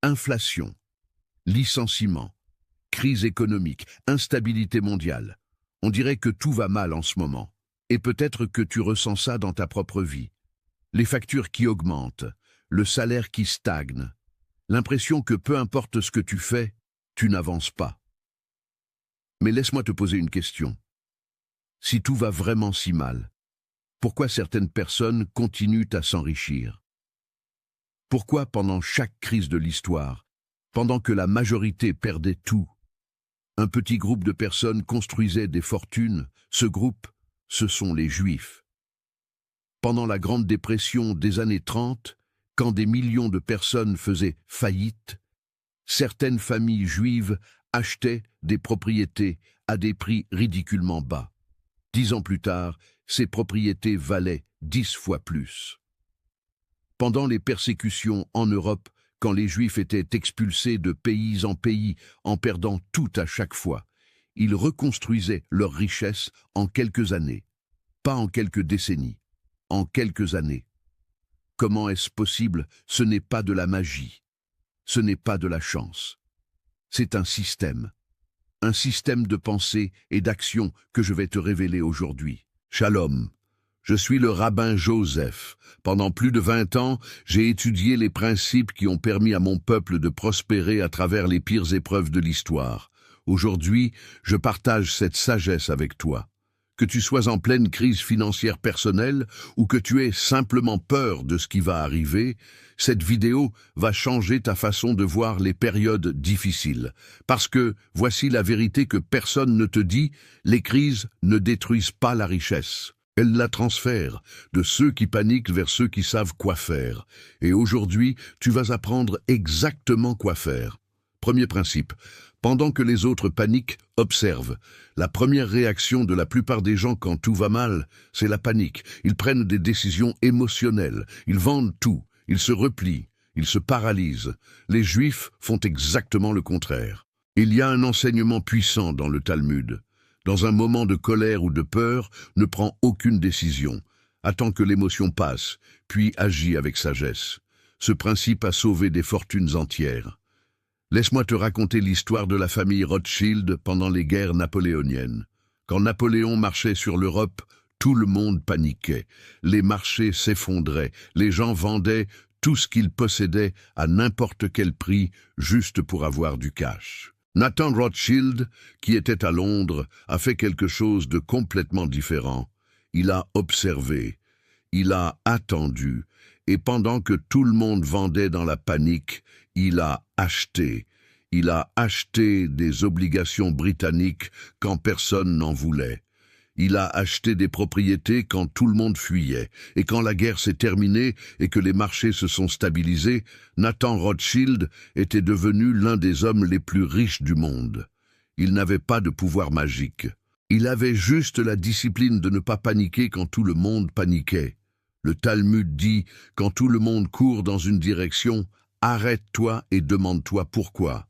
Inflation, licenciement, crise économique, instabilité mondiale. On dirait que tout va mal en ce moment. Et peut-être que tu ressens ça dans ta propre vie. Les factures qui augmentent, le salaire qui stagne, l'impression que peu importe ce que tu fais, tu n'avances pas. Mais laisse-moi te poser une question. Si tout va vraiment si mal, pourquoi certaines personnes continuent à s'enrichir? Pourquoi pendant chaque crise de l'histoire, pendant que la majorité perdait tout, un petit groupe de personnes construisait des fortunes? Ce groupe, ce sont les Juifs. Pendant la Grande Dépression des années 30, quand des millions de personnes faisaient faillite, certaines familles juives achetaient des propriétés à des prix ridiculement bas. 10 ans plus tard, ces propriétés valaient 10 fois plus. Pendant les persécutions en Europe, quand les Juifs étaient expulsés de pays en perdant tout à chaque fois, ils reconstruisaient leur richesse en quelques années, pas en quelques décennies, en quelques années. Comment est-ce possible? Ce n'est pas de la magie, ce n'est pas de la chance. C'est un système de pensée et d'action que je vais te révéler aujourd'hui. Shalom, je suis le rabbin Joseph. Pendant plus de 20 ans, j'ai étudié les principes qui ont permis à mon peuple de prospérer à travers les pires épreuves de l'histoire. Aujourd'hui, je partage cette sagesse avec toi. Que tu sois en pleine crise financière personnelle ou que tu aies simplement peur de ce qui va arriver, cette vidéo va changer ta façon de voir les périodes difficiles. Parce que, voici la vérité que personne ne te dit, les crises ne détruisent pas la richesse. Elles la transfèrent de ceux qui paniquent vers ceux qui savent quoi faire. Et aujourd'hui, tu vas apprendre exactement quoi faire. Premier principe. Pendant que les autres paniquent, observe. La première réaction de la plupart des gens quand tout va mal, c'est la panique. Ils prennent des décisions émotionnelles, ils vendent tout, ils se replient, ils se paralysent. Les Juifs font exactement le contraire. Il y a un enseignement puissant dans le Talmud. Dans un moment de colère ou de peur, ne prends aucune décision. Attends que l'émotion passe, puis agis avec sagesse. Ce principe a sauvé des fortunes entières. Laisse-moi te raconter l'histoire de la famille Rothschild pendant les guerres napoléoniennes. Quand Napoléon marchait sur l'Europe, tout le monde paniquait. Les marchés s'effondraient, les gens vendaient tout ce qu'ils possédaient à n'importe quel prix, juste pour avoir du cash. Nathan Rothschild, qui était à Londres, a fait quelque chose de complètement différent. Il a observé, il a attendu, et pendant que tout le monde vendait dans la panique, il a acheté. Il a acheté des obligations britanniques quand personne n'en voulait. Il a acheté des propriétés quand tout le monde fuyait. Et quand la guerre s'est terminée et que les marchés se sont stabilisés, Nathan Rothschild était devenu l'un des hommes les plus riches du monde. Il n'avait pas de pouvoir magique. Il avait juste la discipline de ne pas paniquer quand tout le monde paniquait. Le Talmud dit, quand tout le monde court dans une direction, arrête-toi et demande-toi pourquoi.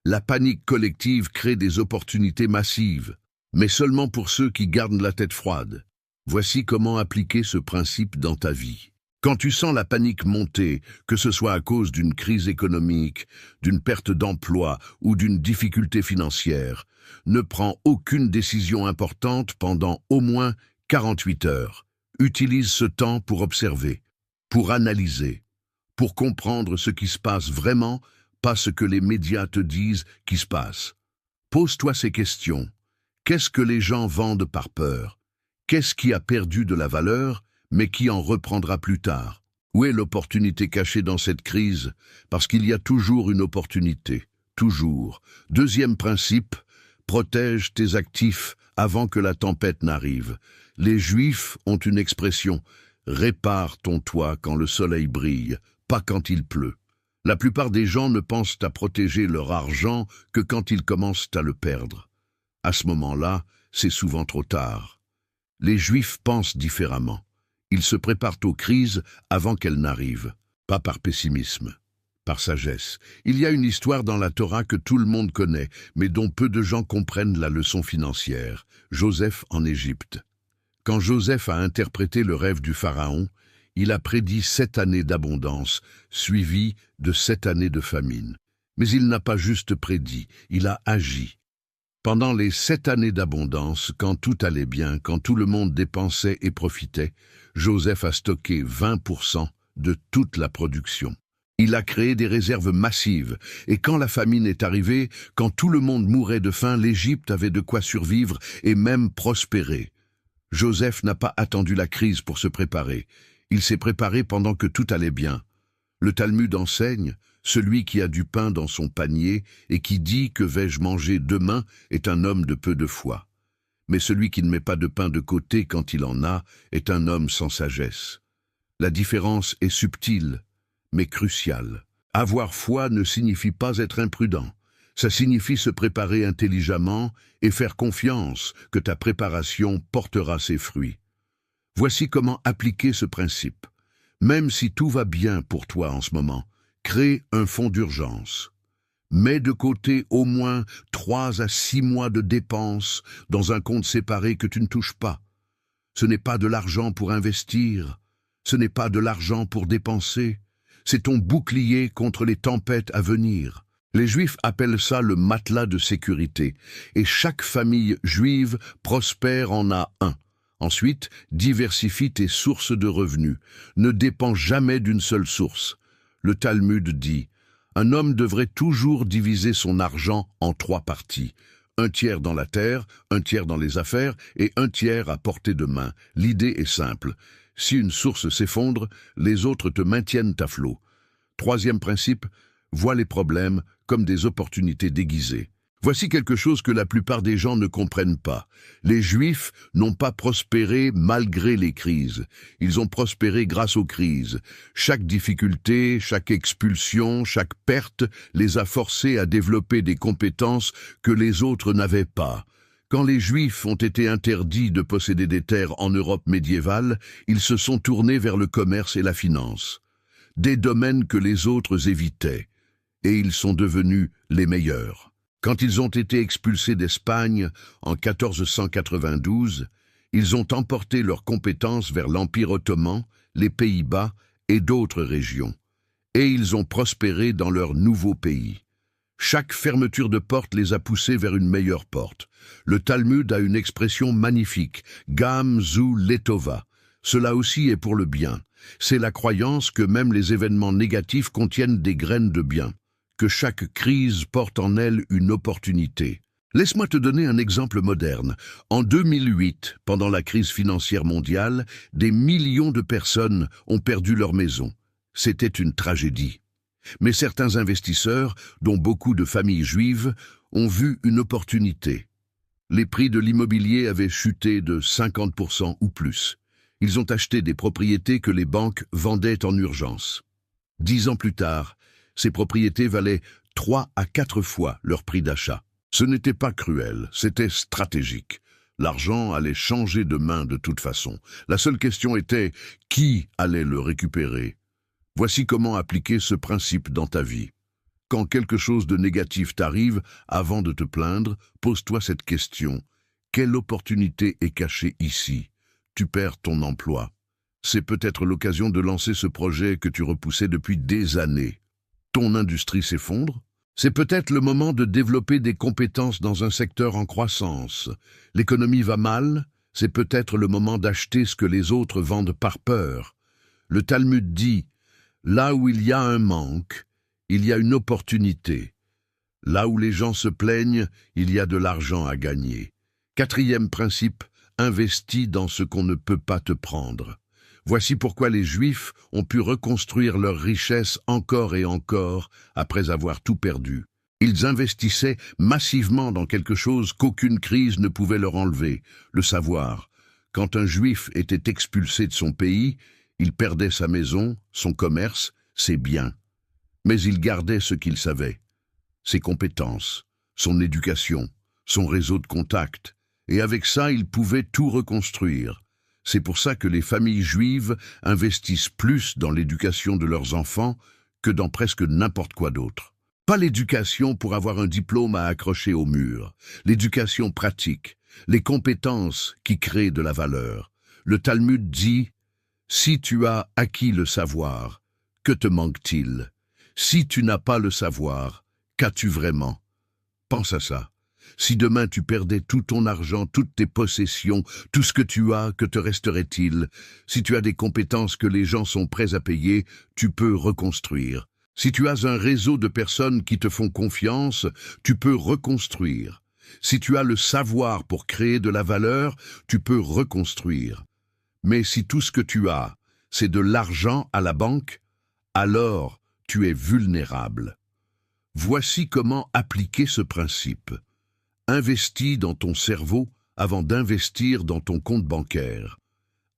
La panique collective crée des opportunités massives, mais seulement pour ceux qui gardent la tête froide. Voici comment appliquer ce principe dans ta vie. Quand tu sens la panique monter, que ce soit à cause d'une crise économique, d'une perte d'emploi ou d'une difficulté financière, ne prends aucune décision importante pendant au moins 48 heures. Utilise ce temps pour observer, pour analyser, pour comprendre ce qui se passe vraiment, pas ce que les médias te disent qui se passe. Pose-toi ces questions. Qu'est-ce que les gens vendent par peur? Qu'est-ce qui a perdu de la valeur, mais qui en reprendra plus tard? Où est l'opportunité cachée dans cette crise? Parce qu'il y a toujours une opportunité. Toujours. Deuxième principe, protège tes actifs avant que la tempête n'arrive. Les Juifs ont une expression, répare ton toit quand le soleil brille, pas quand il pleut. La plupart des gens ne pensent à protéger leur argent que quand ils commencent à le perdre. À ce moment-là, c'est souvent trop tard. Les Juifs pensent différemment. Ils se préparent aux crises avant qu'elles n'arrivent, pas par pessimisme, par sagesse. Il y a une histoire dans la Torah que tout le monde connaît, mais dont peu de gens comprennent la leçon financière. Joseph en Égypte. Quand Joseph a interprété le rêve du Pharaon, Il a prédit 7 années d'abondance, suivies de 7 années de famine. Mais il n'a pas juste prédit, il a agi. Pendant les 7 années d'abondance, quand tout allait bien, quand tout le monde dépensait et profitait, Joseph a stocké 20% de toute la production. Il a créé des réserves massives, et quand la famine est arrivée, quand tout le monde mourait de faim, l'Égypte avait de quoi survivre et même prospérer. Joseph n'a pas attendu la crise pour se préparer. Il s'est préparé pendant que tout allait bien. Le Talmud enseigne, celui qui a du pain dans son panier et qui dit que vais-je manger demain est un homme de peu de foi. Mais celui qui ne met pas de pain de côté quand il en a est un homme sans sagesse. La différence est subtile, mais cruciale. Avoir foi ne signifie pas être imprudent. Ça signifie se préparer intelligemment et faire confiance que ta préparation portera ses fruits. Voici comment appliquer ce principe. Même si tout va bien pour toi en ce moment, crée un fonds d'urgence. Mets de côté au moins 3 à 6 mois de dépenses dans un compte séparé que tu ne touches pas. Ce n'est pas de l'argent pour investir, ce n'est pas de l'argent pour dépenser, c'est ton bouclier contre les tempêtes à venir. Les Juifs appellent ça le matelas de sécurité, et chaque famille juive prospère en a un. Ensuite, diversifie tes sources de revenus. Ne dépends jamais d'une seule source. Le Talmud dit, un homme devrait toujours diviser son argent en 3 parties. 1/3 dans la terre, 1/3 dans les affaires et 1/3 à portée de main. L'idée est simple. Si une source s'effondre, les autres te maintiennent à flot. 3e principe, vois les problèmes comme des opportunités déguisées. Voici quelque chose que la plupart des gens ne comprennent pas. Les Juifs n'ont pas prospéré malgré les crises. Ils ont prospéré grâce aux crises. Chaque difficulté, chaque expulsion, chaque perte les a forcés à développer des compétences que les autres n'avaient pas. Quand les Juifs ont été interdits de posséder des terres en Europe médiévale, ils se sont tournés vers le commerce et la finance. Des domaines que les autres évitaient. Et ils sont devenus les meilleurs. Quand ils ont été expulsés d'Espagne en 1492, ils ont emporté leurs compétences vers l'Empire ottoman, les Pays-Bas et d'autres régions. Et ils ont prospéré dans leur nouveau pays. Chaque fermeture de porte les a poussés vers une meilleure porte. Le Talmud a une expression magnifique, Gam zu letova. Cela aussi est pour le bien. C'est la croyance que même les événements négatifs contiennent des graines de bien, que chaque crise porte en elle une opportunité. Laisse-moi te donner un exemple moderne. En 2008, pendant la crise financière mondiale, des millions de personnes ont perdu leur maison. C'était une tragédie. Mais certains investisseurs, dont beaucoup de familles juives, ont vu une opportunité. Les prix de l'immobilier avaient chuté de 50% ou plus. Ils ont acheté des propriétés que les banques vendaient en urgence. 10 ans plus tard, ces propriétés valaient 3 à 4 fois leur prix d'achat. Ce n'était pas cruel, c'était stratégique. L'argent allait changer de main de toute façon. La seule question était qui allait le récupérer. Voici comment appliquer ce principe dans ta vie. Quand quelque chose de négatif t'arrive, avant de te plaindre, pose-toi cette question. Quelle opportunité est cachée ici? Tu perds ton emploi. C'est peut-être l'occasion de lancer ce projet que tu repoussais depuis des années. Ton industrie s'effondre? C'est peut-être le moment de développer des compétences dans un secteur en croissance. L'économie va mal? C'est peut-être le moment d'acheter ce que les autres vendent par peur. Le Talmud dit, là où il y a un manque, il y a une opportunité. Là où les gens se plaignent, il y a de l'argent à gagner. 4e principe, investis dans ce qu'on ne peut pas te prendre. Voici pourquoi les Juifs ont pu reconstruire leur richesse encore et encore après avoir tout perdu. Ils investissaient massivement dans quelque chose qu'aucune crise ne pouvait leur enlever, le savoir. Quand un Juif était expulsé de son pays, il perdait sa maison, son commerce, ses biens. Mais il gardait ce qu'il savait, ses compétences, son éducation, son réseau de contacts, et avec ça, il pouvait tout reconstruire. C'est pour ça que les familles juives investissent plus dans l'éducation de leurs enfants que dans presque n'importe quoi d'autre. Pas l'éducation pour avoir un diplôme à accrocher au mur, l'éducation pratique, les compétences qui créent de la valeur. Le Talmud dit Si tu as acquis le savoir, que te manque-t-il? Si tu n'as pas le savoir, qu'as-tu vraiment? Pense à ça. Si demain tu perdais tout ton argent, toutes tes possessions, tout ce que tu as, que te resterait-il? Si tu as des compétences que les gens sont prêts à payer, tu peux reconstruire. Si tu as un réseau de personnes qui te font confiance, tu peux reconstruire. Si tu as le savoir pour créer de la valeur, tu peux reconstruire. Mais si tout ce que tu as, c'est de l'argent à la banque, alors tu es vulnérable. Voici comment appliquer ce principe. Investis dans ton cerveau avant d'investir dans ton compte bancaire.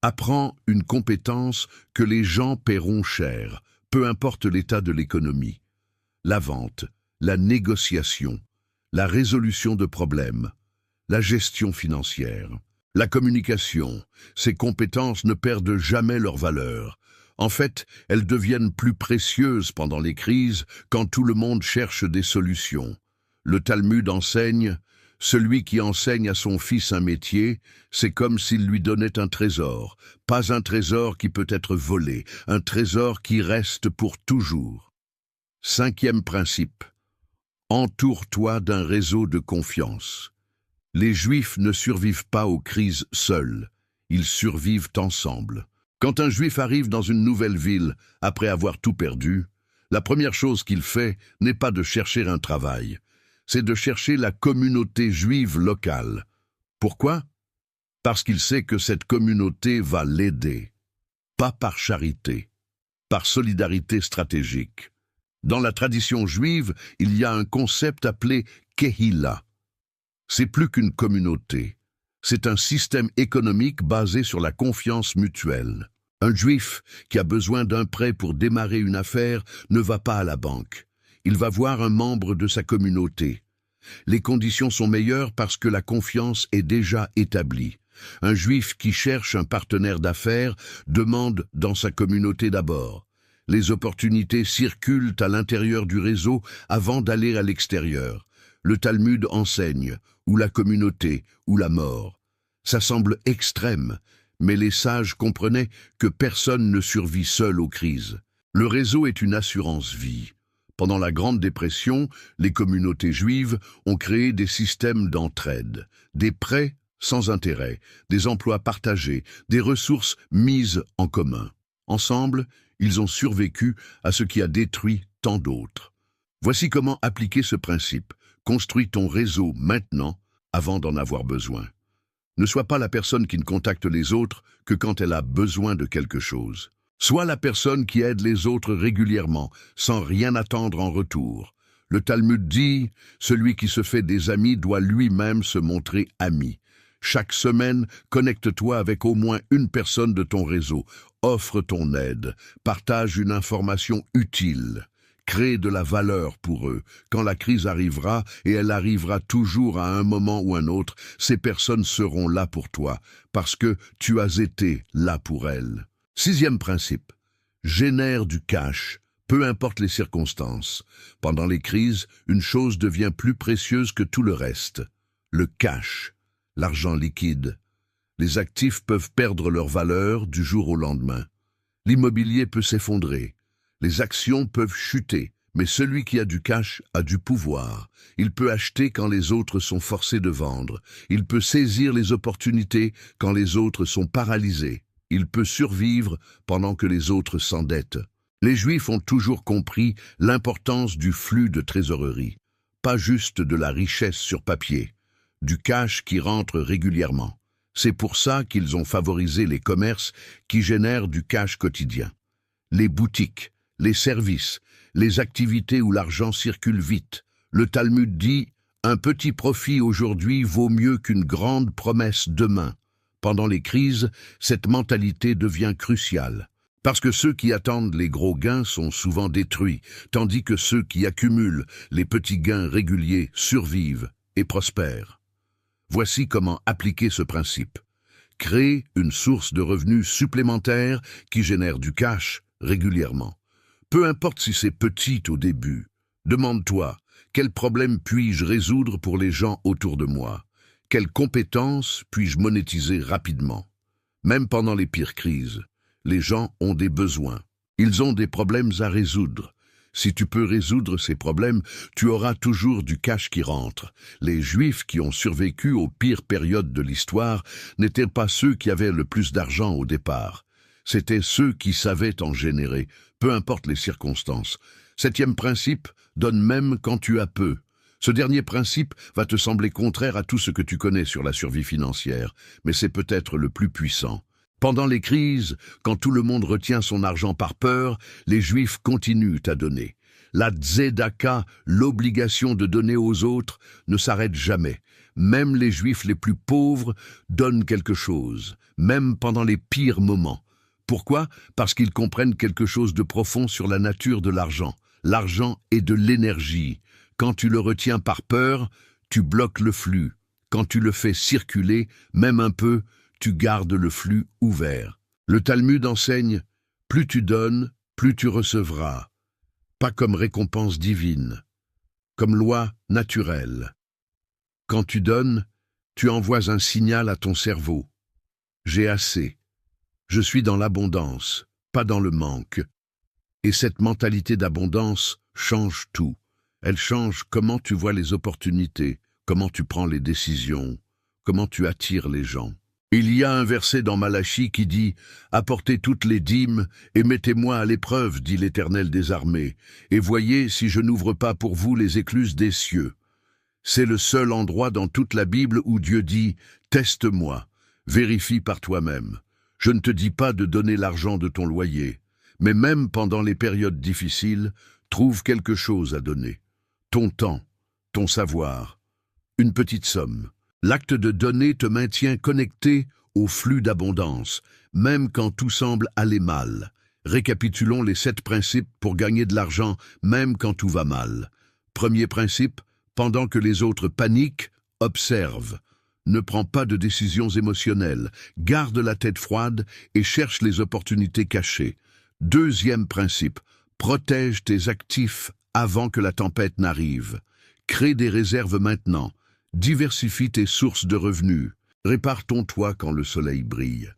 Apprends une compétence que les gens paieront cher, peu importe l'état de l'économie. La vente, la négociation, la résolution de problèmes, la gestion financière, la communication. Ces compétences ne perdent jamais leur valeur. En fait, elles deviennent plus précieuses pendant les crises quand tout le monde cherche des solutions. Le Talmud enseigne: celui qui enseigne à son fils un métier, c'est comme s'il lui donnait un trésor, pas un trésor qui peut être volé, un trésor qui reste pour toujours. 5e principe. Entoure-toi d'un réseau de confiance. Les Juifs ne survivent pas aux crises seuls, ils survivent ensemble. Quand un Juif arrive dans une nouvelle ville, après avoir tout perdu, la première chose qu'il fait n'est pas de chercher un travail, c'est de chercher la communauté juive locale. Pourquoi? Parce qu'il sait que cette communauté va l'aider. Pas par charité, par solidarité stratégique. Dans la tradition juive, il y a un concept appelé Kehila. C'est plus qu'une communauté. C'est un système économique basé sur la confiance mutuelle. Un Juif qui a besoin d'un prêt pour démarrer une affaire ne va pas à la banque. Il va voir un membre de sa communauté. Les conditions sont meilleures parce que la confiance est déjà établie. Un Juif qui cherche un partenaire d'affaires demande dans sa communauté d'abord. Les opportunités circulent à l'intérieur du réseau avant d'aller à l'extérieur. Le Talmud enseigne, ou la communauté, ou la mort. Ça semble extrême, mais les sages comprenaient que personne ne survit seul aux crises. Le réseau est une assurance-vie. Pendant la Grande Dépression, les communautés juives ont créé des systèmes d'entraide, des prêts sans intérêt, des emplois partagés, des ressources mises en commun. Ensemble, ils ont survécu à ce qui a détruit tant d'autres. Voici comment appliquer ce principe. Construis ton réseau maintenant, avant d'en avoir besoin. Ne sois pas la personne qui ne contacte les autres que quand elle a besoin de quelque chose. Sois la personne qui aide les autres régulièrement, sans rien attendre en retour. Le Talmud dit, celui qui se fait des amis doit lui-même se montrer ami. Chaque semaine, connecte-toi avec au moins une personne de ton réseau. Offre ton aide. Partage une information utile. Crée de la valeur pour eux. Quand la crise arrivera, et elle arrivera toujours à un moment ou un autre, ces personnes seront là pour toi, parce que tu as été là pour elles. 6e principe. Génère du cash, peu importe les circonstances. Pendant les crises, une chose devient plus précieuse que tout le reste. Le cash, l'argent liquide. Les actifs peuvent perdre leur valeur du jour au lendemain. L'immobilier peut s'effondrer. Les actions peuvent chuter, mais celui qui a du cash a du pouvoir. Il peut acheter quand les autres sont forcés de vendre. Il peut saisir les opportunités quand les autres sont paralysés. Il peut survivre pendant que les autres s'endettent. Les Juifs ont toujours compris l'importance du flux de trésorerie, pas juste de la richesse sur papier, du cash qui rentre régulièrement. C'est pour ça qu'ils ont favorisé les commerces qui génèrent du cash quotidien. Les boutiques, les services, les activités où l'argent circule vite. Le Talmud dit « Un petit profit aujourd'hui vaut mieux qu'une grande promesse demain ». Pendant les crises, cette mentalité devient cruciale. Parce que ceux qui attendent les gros gains sont souvent détruits, tandis que ceux qui accumulent les petits gains réguliers survivent et prospèrent. Voici comment appliquer ce principe. Crée une source de revenus supplémentaire qui génère du cash régulièrement. Peu importe si c'est petit au début, demande-toi, quel problème puis-je résoudre pour les gens autour de moi? Quelles compétences puis-je monétiser rapidement? Même pendant les pires crises, Les gens ont des besoins. Ils ont des problèmes à résoudre. Si tu peux résoudre ces problèmes, tu auras toujours du cash qui rentre. Les Juifs qui ont survécu aux pires périodes de l'histoire n'étaient pas ceux qui avaient le plus d'argent au départ. C'étaient ceux qui savaient en générer, peu importe les circonstances. Septième principe, donne même quand tu as peu. Ce dernier principe va te sembler contraire à tout ce que tu connais sur la survie financière, mais c'est peut-être le plus puissant. Pendant les crises, quand tout le monde retient son argent par peur, les Juifs continuent à donner. La tzedaka, l'obligation de donner aux autres, ne s'arrête jamais. Même les Juifs les plus pauvres donnent quelque chose, même pendant les pires moments. Pourquoi? Parce qu'ils comprennent quelque chose de profond sur la nature de l'argent. L'argent est de l'énergie. Quand tu le retiens par peur, tu bloques le flux. Quand tu le fais circuler, même un peu, tu gardes le flux ouvert. Le Talmud enseigne, plus tu donnes, plus tu recevras. Pas comme récompense divine, comme loi naturelle. Quand tu donnes, tu envoies un signal à ton cerveau. J'ai assez. Je suis dans l'abondance, pas dans le manque. Et cette mentalité d'abondance change tout. Elle change comment tu vois les opportunités, comment tu prends les décisions, comment tu attires les gens. Il y a un verset dans Malachie qui dit « Apportez toutes les dîmes et mettez-moi à l'épreuve, dit l'Éternel des armées, et voyez si je n'ouvre pas pour vous les écluses des cieux. » C'est le seul endroit dans toute la Bible où Dieu dit « Teste-moi, vérifie par toi-même. Je ne te dis pas de donner l'argent de ton loyer, mais même pendant les périodes difficiles, trouve quelque chose à donner. Ton temps, ton savoir, une petite somme. » L'acte de donner te maintient connecté au flux d'abondance, même quand tout semble aller mal. Récapitulons les 7 principes pour gagner de l'argent, même quand tout va mal. Premier principe, pendant que les autres paniquent, observe. Ne prends pas de décisions émotionnelles, garde la tête froide et cherche les opportunités cachées. Deuxième principe, protège tes actifs avant que la tempête n'arrive. Crée des réserves maintenant. Diversifie tes sources de revenus. Répare ton toit quand le soleil brille.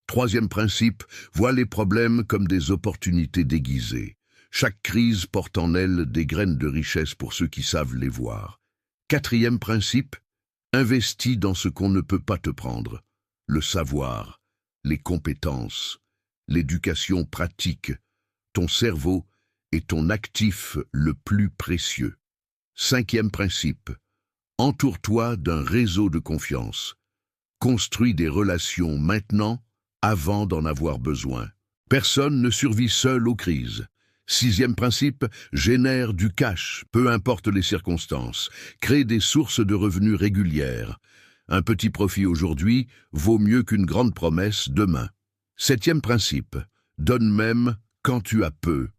Troisième principe, vois les problèmes comme des opportunités déguisées. Chaque crise porte en elle des graines de richesse pour ceux qui savent les voir. Quatrième principe, investis dans ce qu'on ne peut pas te prendre. Le savoir, les compétences, l'éducation pratique, ton cerveau est ton actif le plus précieux. Cinquième principe, entoure-toi d'un réseau de confiance. Construis des relations maintenant, avant d'en avoir besoin. Personne ne survit seul aux crises. Sixième principe, génère du cash, peu importe les circonstances. Crée des sources de revenus régulières. Un petit profit aujourd'hui vaut mieux qu'une grande promesse demain. Septième principe, donne même quand tu as peu.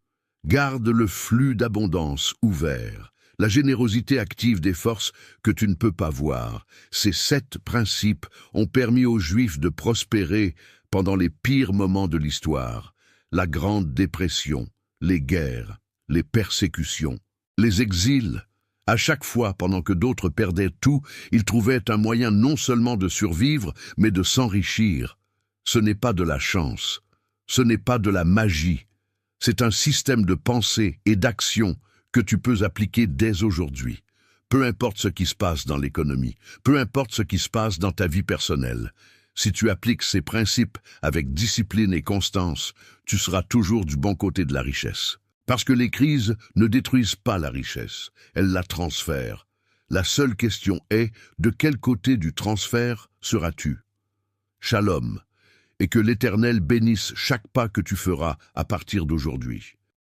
Garde le flux d'abondance ouvert. La générosité active des forces que tu ne peux pas voir. Ces 7 principes ont permis aux Juifs de prospérer pendant les pires moments de l'histoire. La Grande Dépression, les guerres, les persécutions, les exils. À chaque fois, pendant que d'autres perdaient tout, ils trouvaient un moyen non seulement de survivre, mais de s'enrichir. Ce n'est pas de la chance, ce n'est pas de la magie. C'est un système de pensée et d'action que tu peux appliquer dès aujourd'hui. Peu importe ce qui se passe dans l'économie, peu importe ce qui se passe dans ta vie personnelle. Si tu appliques ces principes avec discipline et constance, tu seras toujours du bon côté de la richesse. Parce que les crises ne détruisent pas la richesse, elles la transfèrent. La seule question est, de quel côté du transfert seras-tu? Shalom, et que l'Éternel bénisse chaque pas que tu feras à partir d'aujourd'hui.